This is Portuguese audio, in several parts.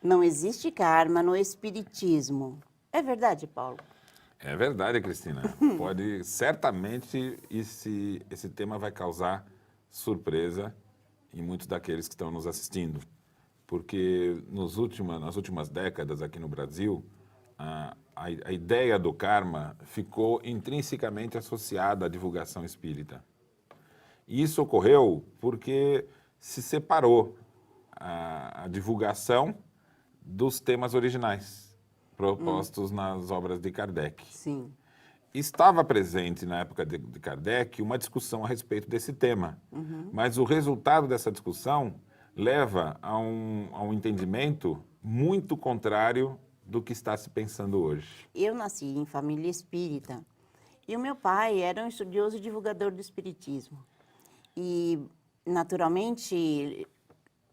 não existe karma no espiritismo. É verdade, Paulo? É verdade, Cristina. Pode, certamente, esse tema vai causar surpresa em muitos daqueles que estão nos assistindo. Porque nas últimas décadas aqui no Brasil, a ideia do karma ficou intrinsecamente associada à divulgação espírita. E isso ocorreu porque se separou a divulgação dos temas originais propostos nas obras de Kardec. Sim. Estava presente na época de Kardec uma discussão a respeito desse tema, mas o resultado dessa discussão leva a um entendimento muito contrário do que está se pensando hoje. Eu nasci em família espírita e o meu pai era um estudioso e divulgador do espiritismo. E, naturalmente,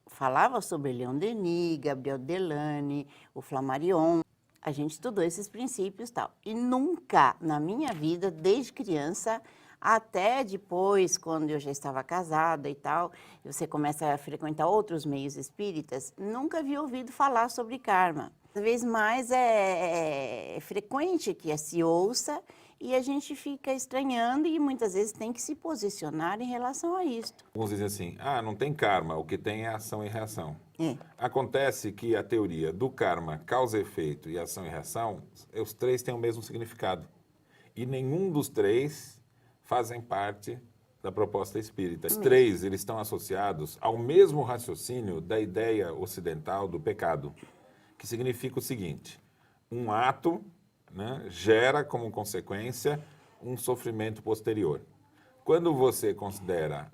falava sobre Leon Denis, Gabriel Delane, o Flammarion. A gente estudou esses princípios e tal. E nunca na minha vida, desde criança, até depois, quando eu já estava casada e tal, e você começa a frequentar outros meios espíritas, nunca havia ouvido falar sobre karma. Cada vez mais é frequente que se ouça e a gente fica estranhando e muitas vezes tem que se posicionar em relação a isto. Alguns dizem assim, não tem karma, o que tem é ação e reação. É. Acontece que a teoria do karma, causa e efeito e ação e reação, os três têm o mesmo significado. E nenhum dos três fazem parte da proposta espírita. Os três eles estão associados ao mesmo raciocínio da ideia ocidental do pecado, que significa o seguinte, um ato, né, gera como consequência um sofrimento posterior. Quando você considera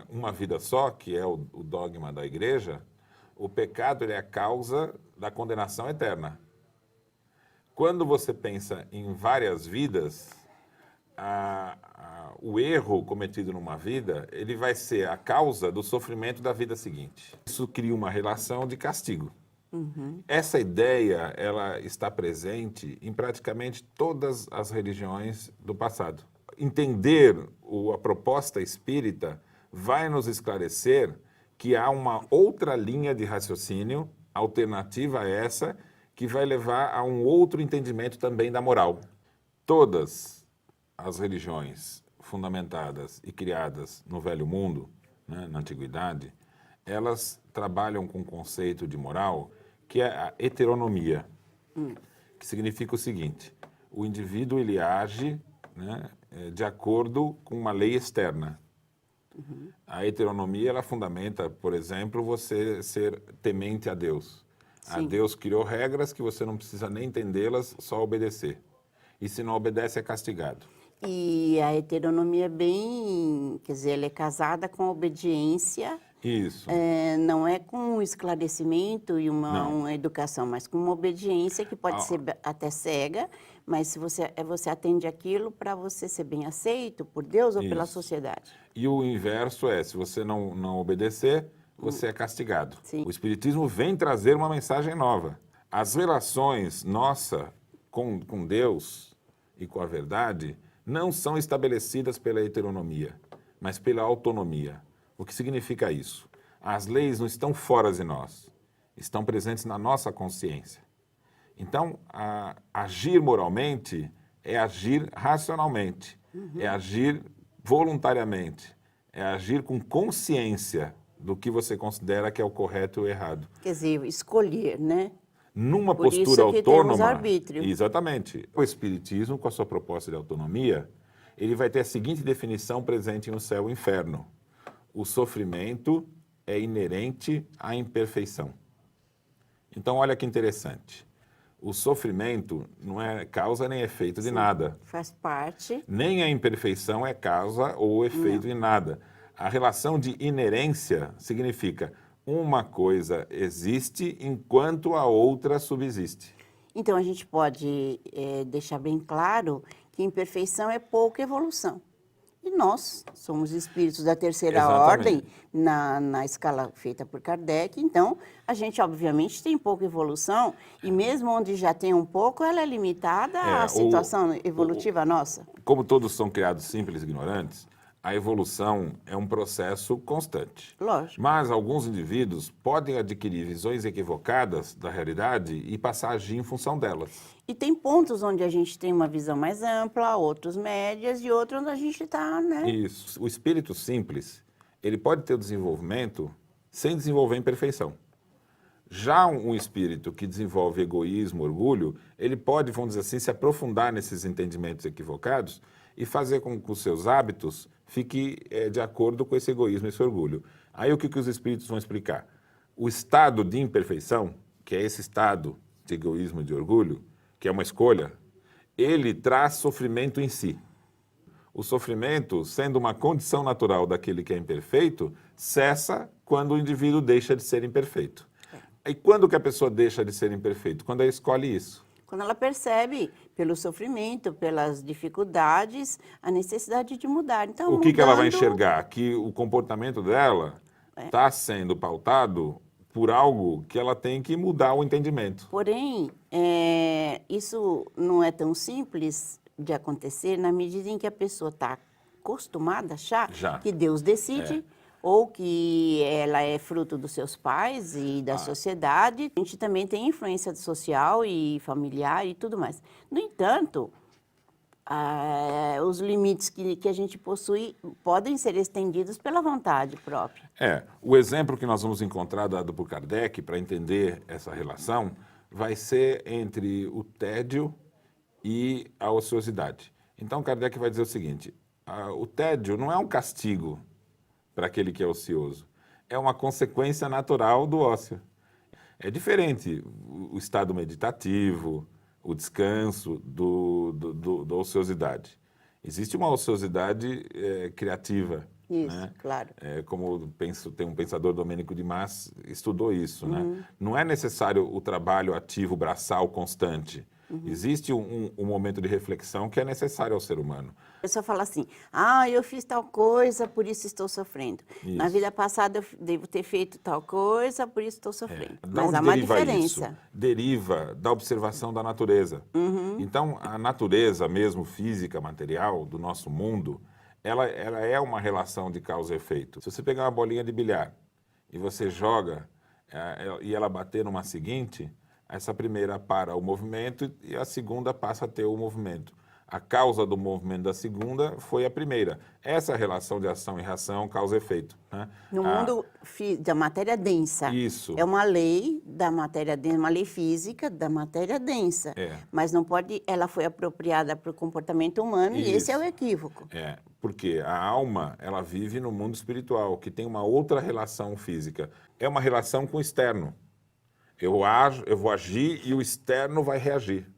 uma vida só, que é o dogma da igreja, o pecado ele é a causa da condenação eterna. Quando você pensa em várias vidas, o erro cometido numa vida, ele vai ser a causa do sofrimento da vida seguinte. Isso cria uma relação de castigo. Essa ideia, ela está presente em praticamente todas as religiões do passado. Entender a proposta espírita vai nos esclarecer que há uma outra linha de raciocínio, alternativa a essa, que vai levar a um outro entendimento também da moral. Todas as religiões fundamentadas e criadas no Velho Mundo, né, na Antiguidade, elas trabalham com um conceito de moral que é a heteronomia, que significa o seguinte, o indivíduo ele age, né, de acordo com uma lei externa. A heteronomia ela fundamenta, por exemplo, você ser temente a Deus. A Deus criou regras que você não precisa nem entendê-las, só obedecer. E se não obedece é castigado. E a heteronomia é bem, quer dizer, ela é casada com a obediência. Isso. Não é com um esclarecimento e uma educação, mas com uma obediência que pode ser até cega, mas se você atende aquilo para você ser bem aceito por Deus ou pela sociedade. E o inverso se você não obedecer, você é castigado. Sim. O Espiritismo vem trazer uma mensagem nova. As relações nossa com Deus e com a verdade não são estabelecidas pela heteronomia, mas pela autonomia. O que significa isso? As leis não estão fora de nós, estão presentes na nossa consciência. Então, agir moralmente é agir racionalmente, é agir voluntariamente, é agir com consciência do que você considera que é o correto e o errado. Quer dizer, escolher, né? Numa Por postura isso que temos autônoma, arbítrio. exatamente. O Espiritismo, com a sua proposta de autonomia, ele vai ter a seguinte definição presente no céu e inferno. O sofrimento é inerente à imperfeição. Então, olha que interessante. O sofrimento não é causa nem efeito de nada. Faz parte. Nem a imperfeição é causa ou efeito de nada. A relação de inerência significa uma coisa existe enquanto a outra subsiste. Então, a gente pode deixar bem claro que imperfeição é pouca evolução. E nós somos espíritos da terceira ordem na escala feita por Kardec, então a gente obviamente tem pouca evolução e mesmo onde já tem um pouco, ela é limitada à situação evolutiva nossa. Como todos são criados simples e ignorantes, a evolução é um processo constante. Lógico. Mas alguns indivíduos podem adquirir visões equivocadas da realidade e passar a agir em função delas. E tem pontos onde a gente tem uma visão mais ampla, outros médias e outros onde a gente está, né? Isso. O espírito simples, ele pode ter o desenvolvimento sem desenvolver imperfeição. Já um espírito que desenvolve egoísmo, orgulho, ele pode, vamos dizer assim, se aprofundar nesses entendimentos equivocados e fazer com que os seus hábitos fiquem de acordo com esse egoísmo e esse orgulho. Aí o que os espíritos vão explicar? O estado de imperfeição, que é esse estado de egoísmo e de orgulho, que é uma escolha, ele traz sofrimento em si. O sofrimento, sendo uma condição natural daquele que é imperfeito, cessa quando o indivíduo deixa de ser imperfeito. E quando que a pessoa deixa de ser imperfeito? Quando ela escolhe isso. Quando ela percebe, pelo sofrimento, pelas dificuldades, a necessidade de mudar. Então, O que ela vai mudando- enxergar? Que o comportamento dela está sendo pautado por algo que ela tem que mudar o entendimento. Porém, isso não é tão simples de acontecer na medida em que a pessoa está acostumada a achar Já. que Deus decide ou que ela é fruto dos seus pais e da sociedade. A gente também tem influência social e familiar e tudo mais. No entanto, os limites que a gente possui podem ser estendidos pela vontade própria. O exemplo que nós vamos encontrar dado por Kardec para entender essa relação vai ser entre o tédio e a ociosidade. Então, Kardec vai dizer o seguinte, o tédio não é um castigo para aquele que é ocioso, é uma consequência natural do ócio. É diferente o estado meditativo, o descanso da ociosidade. Existe uma ociosidade criativa. Isso, né? claro. Como tem um pensador, Domênico de Mas, estudou isso. Né? Não é necessário o trabalho ativo, braçal, constante. Existe um momento de reflexão que é necessário ao ser humano. A pessoa fala assim, eu fiz tal coisa, por isso estou sofrendo. Na Isso. vida passada eu devo ter feito tal coisa, por isso estou sofrendo. Da Mas onde há uma deriva diferença. isso? Deriva da observação da natureza. Então, a natureza mesmo, física, material, do nosso mundo, ela é uma relação de causa e efeito. Se você pegar uma bolinha de bilhar e você joga e ela bater numa seguinte, essa primeira para o movimento e a segunda passa a ter o movimento. A causa do movimento da segunda foi a primeira. Essa relação de ação e reação, causa e efeito. Né? No mundo da matéria densa. Isso. É uma lei da matéria densa, uma lei física da matéria densa. Mas não pode, ela foi apropriada para o comportamento humano e esse é o equívoco. Porque a alma, ela vive no mundo espiritual, que tem uma outra relação física. É uma relação com o externo. Eu vou agir e o externo vai reagir.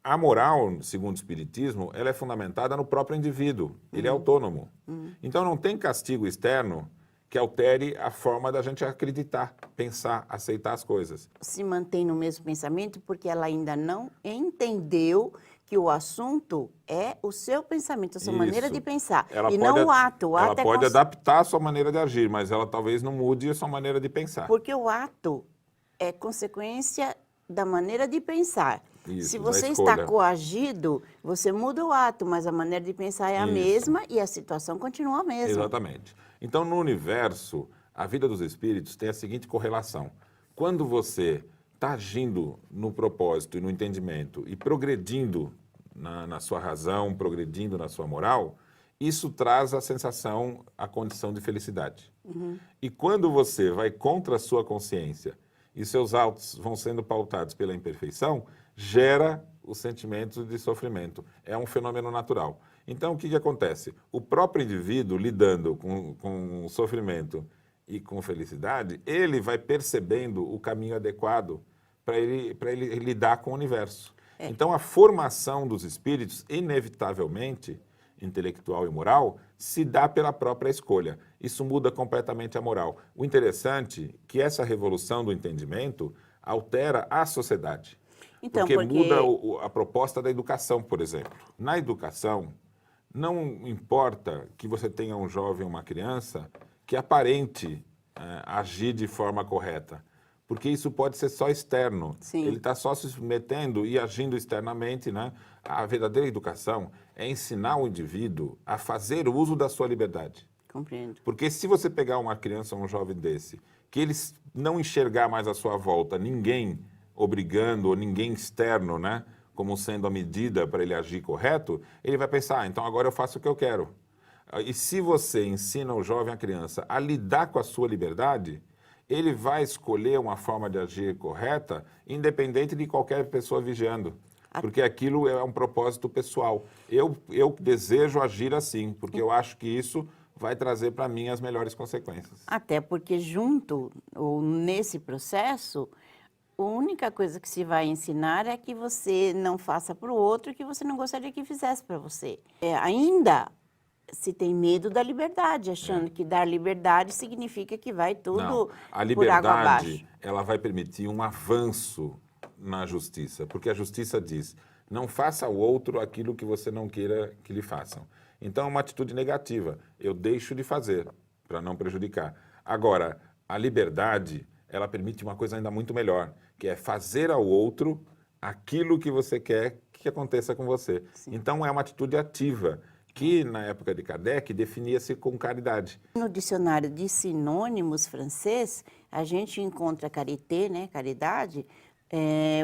A moral, segundo o Espiritismo, ela é fundamentada no próprio indivíduo. Ele é autônomo. Então não tem castigo externo que altere a forma da gente acreditar, pensar, aceitar as coisas. Se mantém no mesmo pensamento porque ela ainda não entendeu que o assunto é o seu pensamento, a sua maneira de pensar. Ela e pode, não o ato. O ato ela pode adaptar a sua maneira de agir, mas ela talvez não mude a sua maneira de pensar. Porque o ato é consequência da maneira de pensar. Isso, se da você escolha. está coagido, você muda o ato, mas a maneira de pensar é a Isso. mesma e a situação continua a mesma. Exatamente. Então, no universo, a vida dos espíritos tem a seguinte correlação. Quando você está agindo no propósito e no entendimento e progredindo na sua razão, progredindo na sua moral, isso traz a sensação, a condição de felicidade. E quando você vai contra a sua consciência e seus atos vão sendo pautados pela imperfeição, gera o sentimento de sofrimento. É um fenômeno natural. Então, o que acontece? O próprio indivíduo, lidando com o sofrimento e com felicidade, ele vai percebendo o caminho adequado para ele lidar com o universo. Então, a formação dos espíritos, inevitavelmente, intelectual e moral, se dá pela própria escolha. Isso muda completamente a moral. O interessante é que essa revolução do entendimento altera a sociedade. Então, porque muda a proposta da educação, por exemplo. Na educação, não importa que você tenha um jovem ou uma criança que aparente agir de forma correta, porque isso pode ser só externo. Sim. Ele está só se submetendo e agindo externamente, né? A verdadeira educação é ensinar o indivíduo a fazer uso da sua liberdade. Compreendo. Porque se você pegar uma criança ou um jovem desse, que eles não enxergar mais à sua volta ninguém obrigando ou ninguém externo, né, como sendo a medida para ele agir correto, ele vai pensar, então agora eu faço o que eu quero. E se você ensina o jovem, a criança, a lidar com a sua liberdade, ele vai escolher uma forma de agir correta, independente de qualquer pessoa vigiando. Porque aquilo é um propósito pessoal. Eu desejo agir assim, porque eu acho que isso vai trazer para mim as melhores consequências. Até porque junto, ou nesse processo, a única coisa que se vai ensinar é que você não faça para o outro o que você não gostaria que fizesse para você. Ainda se tem medo da liberdade, achando que dar liberdade significa que vai tudo Não, a por água abaixo. liberdade, ela vai permitir um avanço na justiça, porque a justiça diz, não faça ao outro aquilo que você não queira que lhe façam. Então, é uma atitude negativa. Eu deixo de fazer para não prejudicar. Agora, a liberdade, ela permite uma coisa ainda muito melhor, que é fazer ao outro aquilo que você quer que aconteça com você. Então, é uma atitude ativa, que na época de Kardec definia-se com caridade. No dicionário de sinônimos francês, a gente encontra carité, né, caridade,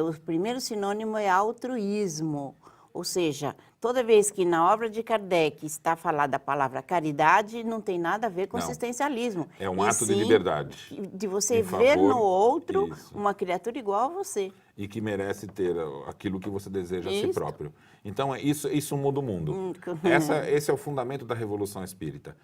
o primeiro sinônimo é altruísmo, ou seja, toda vez que na obra de Kardec está falada a palavra caridade, não tem nada a ver com Não. assistencialismo. É um E ato de sim liberdade. de você Em ver favor- no outro Isso. uma criatura igual a você. E que merece ter aquilo que você deseja a si Isso. próprio. Então, isso muda o mundo. Esse é o fundamento da Revolução Espírita.